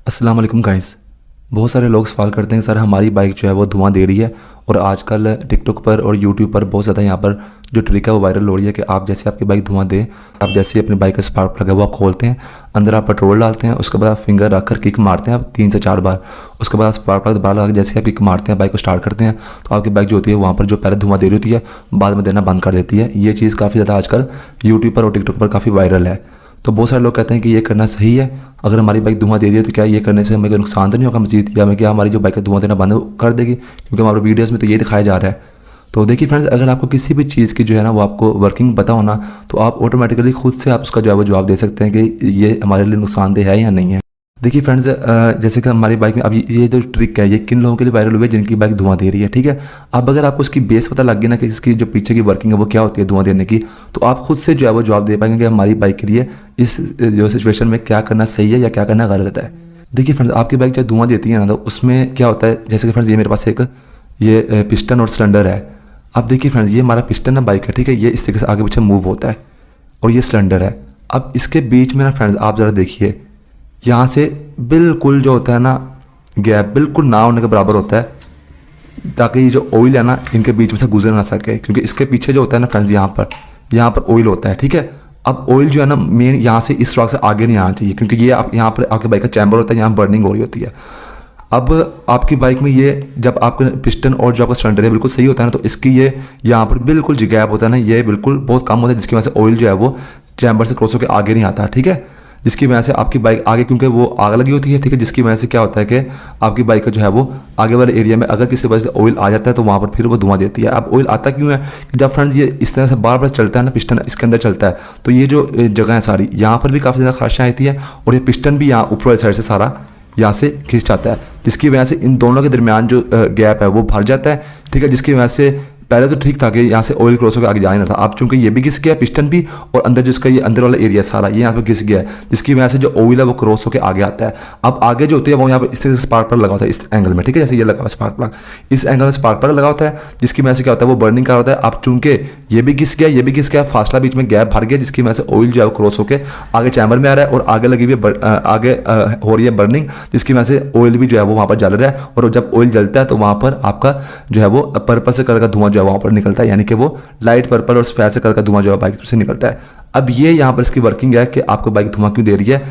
अस्सलाम वालेकुम गाइस। बहुत सारे लोग सवाल करते हैं सर हमारी बाइक जो है वो धुआं दे रही है। और आजकल टिकटॉक पर और यूट्यूब पर बहुत ज़्यादा यहाँ पर जो ट्रिक है वो वायरल हो रही है कि आप जैसे आपकी बाइक धुआं दे, आप जैसे ही अपनी बाइक का स्पार्क प्लग है वो आप खोलते हैं, अंदर आप पेट्रोल डालते हैं, उसके बाद आप फिंगर रख कर किक मारते हैं आप 3 से 4 बार। उसके बाद स्पार्क प्लग दोबारा लगा के जैसे आप किक मारते हैं बाइक को स्टार्ट करते हैं तो आपकी बाइक जो होती है वहाँ पर जो पहले धुआं दे रही होती है बाद में देना बंद कर देती है। ये चीज़ काफ़ी ज़्यादा आजकल यूट्यूब पर और टिकटॉक पर काफ़ी वायरल है। तो बहुत सारे लोग कहते हैं कि ये करना सही है, अगर हमारी बाइक धुआं दे रही है तो क्या ये करने से हमें कोई नुकसान तो नहीं होगा मजीद, या हमें क्या हमारी जो बाइक है धुआं देना बंद कर देगी, क्योंकि हमारे वीडियोस में तो ये दिखाया जा रहा है। तो देखिए फ्रेंड्स, अगर आपको किसी भी चीज़ की जो है ना वो आपको वर्किंग पता होना तो आप ऑटोमेटिकली खुद से आप उसका जो है वो जवाब दे सकते हैं कि ये हमारे लिए नुकसानदेह है या नहीं है। देखिए फ्रेंड्स, जैसे कि हमारी बाइक में अब ये जो ट्रिक है ये किन लोगों के लिए वायरल हुई है जिनकी बाइक धुआं दे रही है, ठीक है। अब अगर आपको इसकी बेस पता लग गई ना कि इसकी जो पीछे की वर्किंग है वो क्या होती है धुआं देने की, तो आप खुद से जो है वो जवाब दे पाएंगे कि हमारी बाइक के लिए इस जो सिचुएशन में क्या करना सही है या क्या करना गलत है। देखिए फ्रेंड्स, आपकी बाइक जब धुआं देती है ना तो उसमें क्या होता है, जैसे कि फ्रेंड्स ये मेरे पास एक ये पिस्टन और सिलेंडर है। अब देखिए फ्रेंड्स, ये हमारा पिस्टन है बाइक है, ठीक है, ये इस तरीके से आगे पीछे मूव होता है और ये सिलेंडर है। अब इसके बीच में ना फ्रेंड्स आप ज़रा देखिए, यहाँ से बिल्कुल जो होता है ना गैप बिल्कुल ना होने के बराबर होता है, ताकि ये जो ऑयल है ना इनके बीच में से गुजर ना सके, क्योंकि इसके पीछे जो होता है ना फ्रेंड्स यहाँ पर ऑयल होता है, ठीक है। अब ऑयल जो है ना मेन यहाँ से इस रॉक से आगे नहीं आना चाहिए, क्योंकि ये आप यहाँ पर आपकी बाइक का चैम्बर होता है, यहाँ बर्निंग हो रही होती है। अब आपकी बाइक में ये जब आपका पिस्टन और जो आपका सिलेंडर है बिल्कुल सही होता है ना तो इसकी ये यहाँ पर बिल्कुल जो गैप होता है ना ये बिल्कुल बहुत कम होता है, जिसकी वजह से ऑयल जो है वो चैम्बर से क्रॉस होकर आगे नहीं आता, ठीक है। जिसकी वजह से आपकी बाइक आगे, क्योंकि वो आग लगी होती है, ठीक है, जिसकी वजह से क्या होता है कि आपकी बाइक का जो है वो आगे वाले एरिया में अगर किसी वजह से ऑयल आ जाता है तो वहाँ पर फिर वो धुआं देती है। अब ऑयल आता क्यों है कि जब फ्रेंड्स ये इस तरह से बार बार चलता है ना, पिस्टन इसके अंदर चलता है, तो ये जो जगह है सारी यहाँ पर भी काफ़ी ज़्यादा खराशां आती है और ये पिस्टन भी यहाँ ऊपर वाली साइड से सारा यहाँ से खींच जाता है, जिसकी वजह से इन दोनों के दरमियान जो गैप है वो भर जाता है, ठीक है। जिसकी वजह से पहले तो ठीक था कि यहाँ से ऑयल क्रॉस होकर आगे जा नहीं रहा था, अब चूंकि ये भी घिस गया पिस्टन भी और अंदर जो इसका ये अंदर वाला एरिया सारा ये यहाँ पे घिस गया है, जिसकी वजह से जो ऑयल है वो क्रॉस होकर आगे आता है। अब आगे जो होती है वो यहाँ पे इस तरह से स्पार्क प्लग लगा होता है इस एंगल में, ठीक है, जैसे ये लगा हुआ स्पार्क प्लग इस एंगल में स्पार्क प्लग लगा होता है, जिसकी वजह से क्या होता है वो बर्निंग कर होता है। अब चूंकि ये भी घिस गया ये भी घिस गया, फासला बीच में गैप भर गया, जिसकी वजह से ऑयल जो है वो क्रॉस होकर आगे चैम्बर में आ रहा है और आगे लगी हुई आगे हो रही है बर्निंग, जिसकी वजह से ऑयल भी जो है वो वहाँ पर जल रहा है। और जब ऑयल जलता है तो वहाँ पर आपका जो है वो पर्पल से कलर का धुआं जो है वहाँ पर निकलता है, यानी कि वो लाइट पर्पल और सफेद से कलर का धुआं जो है बाइक से निकलता है। अब ये यहाँ पर इसकी वर्किंग है कि आपको बाइक धुआं क्यों दे रही है।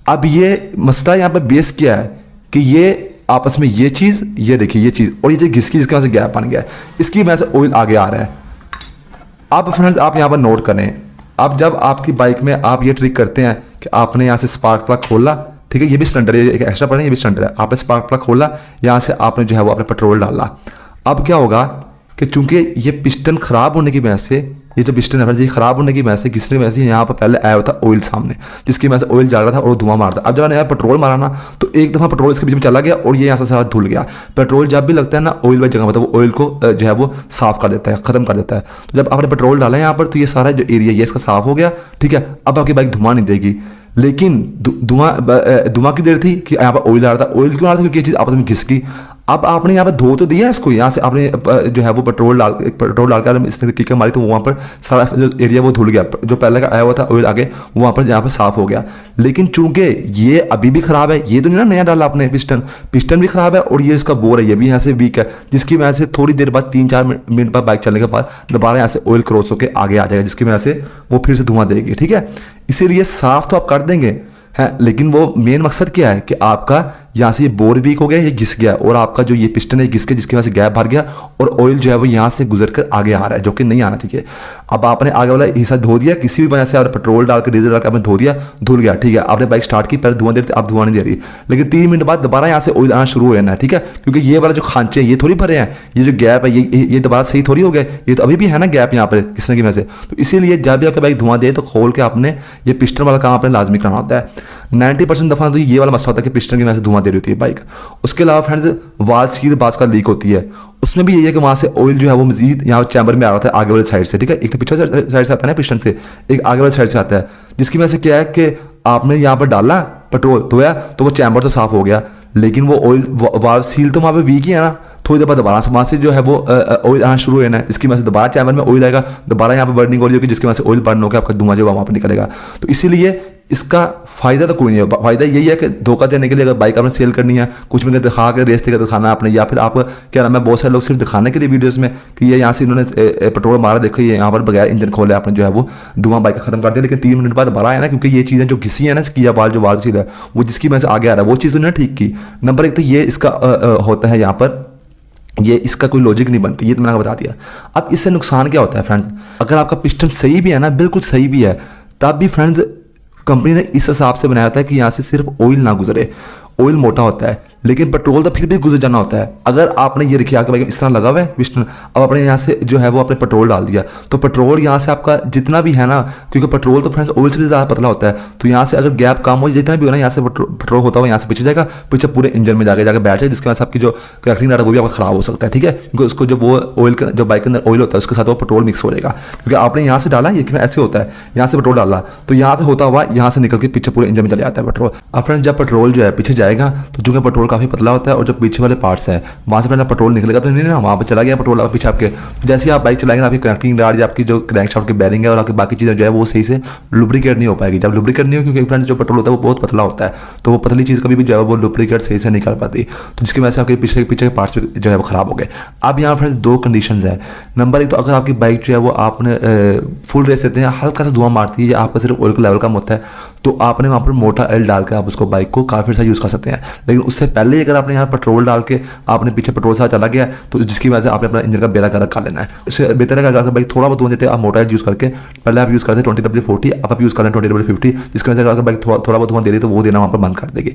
अब ये मसला यहाँ पर बेस किया है कि ये आपस में ये चीज़, ये देखिए ये चीज़ और ये जो घिसकी जिसकी वजह से गैप बन गया है, इसकी वजह से ऑयल आगे आ रहा है। अब फ्रेंड्स आप यहाँ पर नोट करें, अब जब आपकी बाइक में आप ये ट्रिक करते हैं कि आपने यहाँ से स्पार्क प्लग खोला, ठीक है, ये भी सिलेंडर है, एक एक्स्ट्रा पड़ा है, ये भी सिलेंडर है, आपने स्पार्क प्लग खोला, यहाँ से आपने जो है वो आपने पेट्रोल डाला। अब क्या होगा कि चूंकि ये पिस्टन ख़राब होने की वजह से, ये जो पिस्टन है ये ख़राब होने की वजह से घिसने की वजह से यहाँ पर पहले आया हुआ था ऑयल सामने, जिसकी वजह से ऑयल जल रहा था और धुआं मार रहा था। अब जब मैंने पेट्रोल मारा ना तो एक दफ़ा पेट्रोल इसके बीच में चला गया और ये यहाँ से सारा धुल गया। पेट्रोल जब भी लगता है ना ऑयल वाली जगह पर तो वो ऑयल को जो है वो साफ़ कर देता है, ख़त्म कर देता है। तो जब आपने पेट्रोल डाला यहाँ पर तो ये सारा जो एरिया ये इसका साफ़ हो गया, ठीक है। अब आपकी बाइक धुआं नहीं देगी, लेकिन धुआं क्यों दे रही थी कि यहाँ पर ऑयल आ रहा था, ऑयल क्यों आ रहा था क्योंकि ये चीज़ आपस में घिस गई। अब आपने यहाँ पर धो तो दिया इसको, यहाँ से आपने जो है वो पेट्रोल डाल कर इस तरीके की मारी तो वहाँ पर सारा जो एरिया वो धुल गया, जो पहले का आया हुआ था ऑयल आगे वहाँ पर यहाँ पर साफ़ हो गया। लेकिन चूंकि ये अभी भी ख़राब है, ये तो नहीं ना नया डाला आपने, पिस्टन भी ख़राब है और ये इसका बोर है ये भी यहाँ से वीक है, जिसकी वजह से थोड़ी देर बाद 3-4 मिनट बाद बाइक चलने के बाद दोबारा यहाँ से ऑयल क्रॉस होकर आगे आ जाएगा, जिसकी वजह से वो फिर से धुआं देगी, ठीक है। इसीलिए साफ़ तो आप कर देंगे है, लेकिन वो मेन मकसद क्या है कि आपका यहाँ से ये बोर वीक हो गया, ये घिस गया और आपका जो ये पिस्टन है घिस के जिसकी वजह से गैप भर गया और ऑयल जो है वो यहाँ से गुजर कर आगे आ रहा है, जो कि नहीं आना चाहिए। अब आपने आगे वाला हिस्सा धो दिया, किसी भी वजह से आपने पेट्रोल डाल कर डीजल डाल कर आपने धो दिया, धुल गया, ठीक है। आपने बाइक स्टार्ट की, पहले धुआं दे रही थी, अब धुआं नहीं दे रही, लेकिन 3 मिनट बाद दोबारा यहाँ से ऑयल आना शुरू हो जाना है, ठीक है, क्योंकि ये वाला जो खांचे ये थोड़ी भरे हैं, ये जो गैप है ये दोबारा सही थोड़ी हो गया, ये तो अभी भी है ना गैप यहाँ पर घिसने की वजह से। तो इसीलिए जब भी आपकी बाइक धुआं दे तो खोल के आपने ये पिस्टन वाला काम आपने लाजमी करना होता है। 90% दफ़ा तो ये वाला मसला होता है कि पिस्टन की वजह से धुआं दे रही होती है बाइक। उसके अलावा फ्रेंड्स वाल सील बास का लीक होती है, उसमें भी यही है कि वहाँ से ऑयल जो है वो मजीद यहाँ चैम्बर में आ रहा था आगे वाली साइड से, ठीक है। एक तो पीछे साइड से आता है ना पिस्टन से, एक आगे वाली साइड से आता है, जिसकी वजह से क्या है कि आपने यहाँ पर डाला पेट्रोल धोया तो वो चैम्बर तो साफ़ हो गया, लेकिन वो ऑयल वाल्व सील तो वहाँ पे वीक ही है ना। थोड़ी देर बाद दोबारा से वहाँ से जो है वो ऑयल आना शुरू है ना, इसकी वजह से दोबारा चैम्बर में ऑयल आएगा, दोबारा यहाँ पे बर्निंग हो रही होगी, जिसकी वजह से ऑयल बर्न होकर आपका धुआं जो है वहाँ पर निकलेगा। तो इसीलिए इसका फ़ायदा तो कोई नहीं है। फ़ायदा यही है कि धोखा देने के लिए, अगर बाइक आपने सेल करनी है, कुछ भी दिखा के रेस देकर दिखाना है आपने, या फिर आप क्या नाम है, बहुत सारे लोग सिर्फ दिखाने के लिए वीडियोस में कि ये यहाँ से इन्होंने पेट्रोल मारा, देखो ये यहाँ पर बगैर इंजन खोले आपने जो है वो धुआं बाइक खत्म कर दिया, लेकिन 3 मिनट बाद भरा है ना, क्योंकि ये चीज़ें जो घिसी है ना, किया बाल जो वाल सील है वो जिसकी वजह से आगे आ रहा है, वो चीज़ तो नहीं ठीक की। नंबर 1 तो ये इसका होता है यहाँ पर, ये इसका कोई लॉजिक नहीं बनती, ये तो मैंने बता दिया। अब इससे नुकसान क्या होता है फ्रेंड्स, अगर आपका पिस्टन सही भी है ना, बिल्कुल सही भी है, तब भी फ्रेंड्स कंपनी ने इस हिसाब से बनाया होता है कि यहाँ से सिर्फ ऑयल ना गुजरे। ऑयल मोटा होता है लेकिन पेट्रोल तो फिर भी गुजर जाना होता है। अगर आपने ये रखिए आके भाई इस तरह लगा हुआ है पिस्टन, अब आपने यहाँ से जो है वो आपने पेट्रोल डाल दिया, तो पेट्रोल यहाँ से आपका जितना भी है ना, क्योंकि पेट्रोल तो फ्रेंड्स ऑयल से भी ज़्यादा पतला होता है, तो यहाँ से अगर गैप कम हो, जितना भी हो ना, यहाँ से पेट्रोल होता हुआ यहाँ से पीछे जाएगा, पीछे पूरे इंजन में जाके बैठ जाए, जिसकी वजह से आपकी जो क्रैकिंग है वो भी आपका खराब हो सकता है। ठीक है, क्योंकि उसको जो वो ऑयल का जो बाइक के अंदर ऑयल होता है उसके साथ वो पेट्रोल मिक्स हो जाएगा, क्योंकि आपने यहाँ से डाला, ये ऐसे होता है, यहाँ से पेट्रोल डाला तो यहाँ से होता हुआ यहाँ से निकल के पीछे पूरे इंजन में चले जाता है पेट्रोल। अब फ्रेंड्स जब पेट्रोल जो है पीछे जाएगा तो चूंकि पेट्रोल काफ़ी पतला होता है और पीछे वाले पार्ट्स है वहाँ से पहले पेट्रोल निकलेगा, तो नहीं ना वहाँ पर चला गया पेट्रोल आप पीछे आपके। तो जैसे आप बाइक चलाएंगे आपकी कनेक्टिंग राड या आपकी जो क्रैंकशाफ्ट की बेरिंग है और आपकी बाकी चीज़ें जो है वो सही से लुब्रिकेट नहीं हो पाएगी। जब लुब्रिकेट नहीं हो, क्योंकि फ्रेंड्स जो पेट्रोल होता है वो बहुत पतला होता है, तो वो पतली चीज़ कभी भी जो है वो लुब्रिकेट सही से नहीं कर पाती, तो जिसकी वजह से आपके पीछे के पार्ट्स जो है वो खराब हो गए। अब यहाँ फ्रेंड्स 2 कंडीशन है। नंबर 1 तो अगर आपकी बाइक जो है वो आपने फुल रेस देते हैं, हल्का सा धुआं मारती है या आपका सिर्फ ऑयल का लेवल कम होता है, तो आपने वहाँ पर मोटा ऑयल डाल के आप उसको बाइक को काफ़ी सारा यूज़ कर सकते हैं। लेकिन उससे पहले अगर आपने यहाँ पेट्रोल डाल के आपने पीछे पेट्रोल साथ चला गया, तो जिसकी वजह से आपने अपना इंजन का बेड़ा कर रखा लेना है। इससे बेहतर है अगर बाइक थोड़ा बहुत धुआं देते हैं, आप मोटा यूज़ करके पहले आप यूज़ करते हैं 20W40, अब आप यूज़ करें 20W50, जिसकी वजह से अगर बाइक थोड़ा बहुत धुआं दे रही है तो वो देना वहाँ पर बंद कर देगी।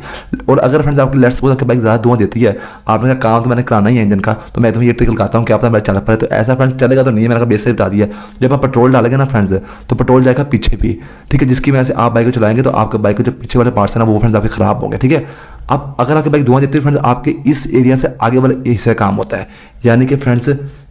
और अगर फ्रेंड्स आपकी लेट्स सपोज बाइक ज़्यादा धुआं देती है, आपने कहा काम तो मैंने कराना ही है इंजन का, तो मैं तुम्हें ये ट्रिक लगाता हूँ कि आप मेरा चल पाए, तो ऐसा फ्रेंड्स चलेगा तो नहीं है, मैंने बेस से बता दिया। जब आप पेट्रोल डालेंगे ना फ्रेंड्स, तो पेट्रोल जाएगा पीछे भी, ठीक है, जिसकी वजह से आप बाइक को चलाएंगे तो आपके बाइक के जो पीछे वाले पार्ट्स हैं ना वो फ्रेंड्स आपके खराब होंगे। ठीक है, अब अगर आपकी बाइक धुआं देती है फ्रेंड्स, आपके इस एरिया से आगे वाले हिस्से का काम होता है, यानी कि फ्रेंड्स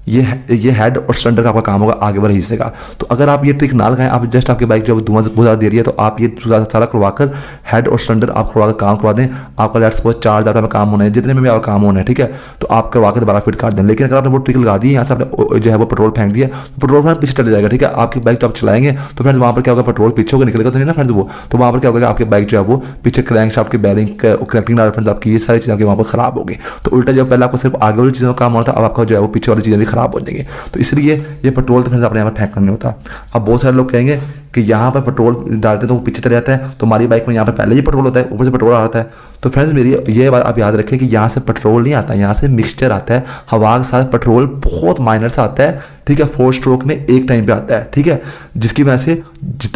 ये हेड और सिलेंडर का आपका काम होगा आगे वाले हिस्से का। तो अगर आप ये ट्रिक ना लगाएं, आप जस्ट आपकी बाइक जब धुआं बहुत ज़्यादा दे रही है तो आप ये सारा करवा कर हेड और सिलेंडर आप करवा कर काम करवा दें। आपका लेट्स सपोज 4000 में काम होना है, जितने में भी आपका काम होना है, ठीक है, तो आप करवा कर दोबारा फिट कर दें। लेकिन अगर आपने वो ट्रिक लगा दी, यहाँ से आपने जो है वो पेट्रोल फेंक दिया, तो पेट्रोल फ्रेंड पीछे चले जाएगा। ठीक है, आपकी बाइक जब चलाएंगे तो फ्रेंड्स वहाँ पर क्या होगा, पेट्रोल पीछे होकर निकलेगा तो नहीं ना फ्रेंड्स वो, तो वहाँ पर क्या होगा, आपकी बाइक जो है वो पीछे क्रैंकशाफ्ट की बेरिंग कनेक्टिंग राड फ्रेंड्स आपकी ये सारी चीज़ें वहाँ पर खराब होगी। तो उल्टा जब पहले आपको सिर्फ आगे वाली चीज़ों का काम होता है, अब आपका जो है वो पीछे वाली चीज़ें भी खराब हो जाएंगी। तो इसलिए ये पेट्रोल तो फ्रेंड्स अपने यहाँ पर फेंकना नहीं होता। अब बहुत सारे लोग कहेंगे कि यहाँ पर पेट्रोल डालते हैं तो वो पीछे चले जाता है, तो हमारी बाइक में यहाँ पर पहले ही पेट्रोल होता है, ऊपर से पेट्रोल आ जाता है। तो फ्रेंड्स मेरी ये बात आप याद रखें कि यहाँ से पेट्रोल नहीं आता, यहाँ से मिक्सचर आता है, हवा के साथ पेट्रोल बहुत माइनर से आता है। ठीक है, 4 स्ट्रोक में एक टाइम पे आता है। ठीक है, जिसकी वजह से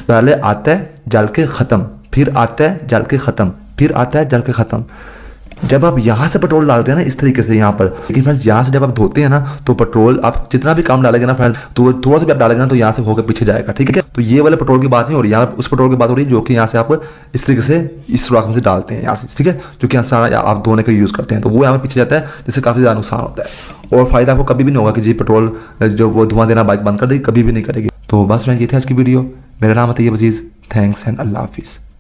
पहले आता है जल के ख़त्म, फिर आता है जल के ख़त्म, फिर आता है जल के ख़त्म। जब आप यहाँ से पेट्रोल डालते हैं ना इस तरीके से यहाँ पर, लेकिन फ्रेंड्स यहाँ से जब आप धोते हैं ना तो पेट्रोल आप जितना भी कम डालेंगे ना फ्रेंड्स, तो थोड़ा सा भी आप डालेंगे ना तो यहाँ से होकर पीछे जाएगा। ठीक है, तो ये वाले पेट्रोल की बात नहीं हो रही, यहाँ उस पेट्रोल की बात हो रही है जो कि यहाँ से आप इस तरीके से इस सुराख में से डालते हैं यहाँ से, ठीक है, जो कि सारा आप धोने के लिए यूज़ करते हैं, तो वो यहाँ पर पीछे जाता है, जिससे काफ़ी ज़्यादा नुकसान होता है। और फायदा आपको कभी भी नहीं होगा कि जी पेट्रोल जो वो धुआं देना बाइक बंद कर देगी, कभी भी नहीं करेगी। तो बस फ्रेंड्स ये थी आज की वीडियो। मेरा नाम है तैयब अजीज़, थैंक्स एंड अल्लाह हाफिज़।